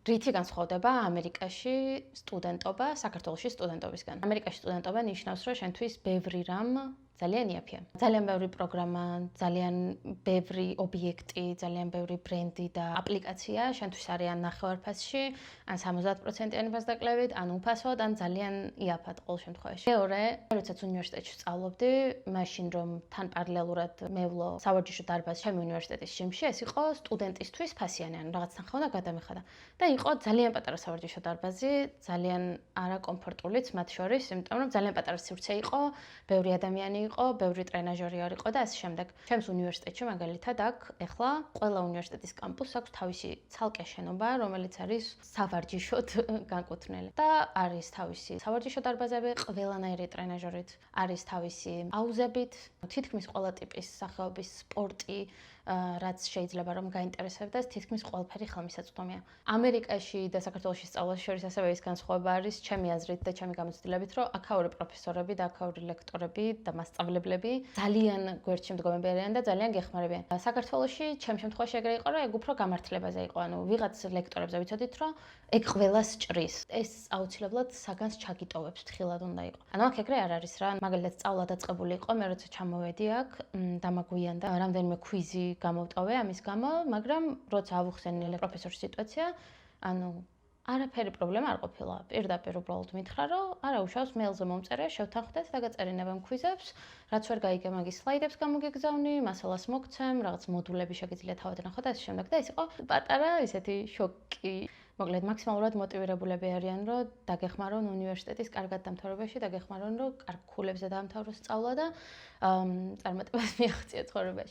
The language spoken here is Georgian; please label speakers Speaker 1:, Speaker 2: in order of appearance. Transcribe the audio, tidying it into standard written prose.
Speaker 1: რითი განსხვავდება ამერიკაში სტუდენტობა საქართველოში სტუდენტობისგან? ამერიკაში სტუდენტობა ნიშნავს, რომ შენთვის ბევრი რამ ძალიან იაფია. ძალიან ბევრი პროგრამა, ძალიან ბევრი ობიექტი, ძალიან ბევრი ბრენდი და აპლიკაცია შენთვის არიან ნახევარფასში, ან 70%-იანი ფასდაკლებით, ან უფასოდ, ან ძალიან იაფად ყოველ შემთხვევაში. მეორე, როდესაც უნივერსიტეტში სწავლობდი, მაშინ რომ თან პარალელურად მევლო სავარჯიშო დარბაზ ჩემი უნივერსიტეტის ჯიმში, ეს იყო სტუდენტისთვის ფასიანი, ან რაღაც თანხმოვნა გადამეხადა. და იყო ძალიან პატარა სავარჯიშო დარბაზი, ძალიან არაკომფორტულიც მათ შორის, იმიტომ რომ ძალიან პატარა სივრცე იყო, ბევრი ადამიანი იყო, ბევრი ტრენაჟორი არ იყო და ასე შემდეგ. ჩემს უნივერსიტეტში მაგალითად აქ ეხლა ყველა უნივერსიტეტის კამპუსს აქვს თავისი ცალკე შენობა, რომელიც არის სავარჯიშოდ განკუთვნილი. და არის თავისი სავარჯიშო დარბაზები, ყველანაირი ტრენაჟორით, არის თავისი აუზებით, თითქმის ყველა ტიპის სახეობის სპორტი, რაც შეიძლება რომ გაინტერესებდეს, თითქმის ყველაფერი ხელმისაწვდომია. ამერიკაში და საქართველოში სწავლის შორის ასევე ის განსხვავება არის ჩემი აზრით და ჩემი გამოცდილებით, რომ აქაური პროფესორები და აქაური ლექტორები და მასწავლებლები ძალიან გვერდში მდგომები არიან და ძალიან გეხმარებიან. საქართველოში ჩემს შემთხვევაში ეგრე იყო, რომ ეგ უფრო გამართლებაზე იყო, ანუ ვიღაც ლექტორებზე ვიცოდით, რომ ეგ ყველას ჭრის. ეს აუცილებლად საგანს ჩაგიტოვებს, თხილად უნდა იყოს. ანუ აქ ეგრე არ არის რა, მაგალითად სწავლა დაწყებული იყო, მე როცა ჩამოვედი აქ, დამაგვიანდა რამდენიმე ქვიზი გამოვტოვე ამის გამო, მაგრამ როცა ავუხსენე პროფესორის სიტუაცია, ანუ არაფერი პრობლემა არ ყოფილა. პირდაპირ უბრალოდ მითხრა, რომ არა უშავს მეილზე მომწერე, შევთანხმდეთ და გაწერინებ ამ ქვიზებს, რაც ვერ გაიგე მაგის სლაიდებს გამოგეგზავნი, მასალას მოგცემ, რაღაც მოდულები შეგიძლია თავად ნახოთ და ასე შემდეგ. და ეს იყო პატარა ისეთი შოკი. მოკლედ მაქსიმალურად მოტივირებულები არიან, რომ დაგეხმარონ უნივერსიტეტის კარგად დამთავრებაში, დაგეხმარონ, რომ კარგ ქულებზე დაამთავროს სწავლა და წარმატებას მიაღწია ცხოვრებაში.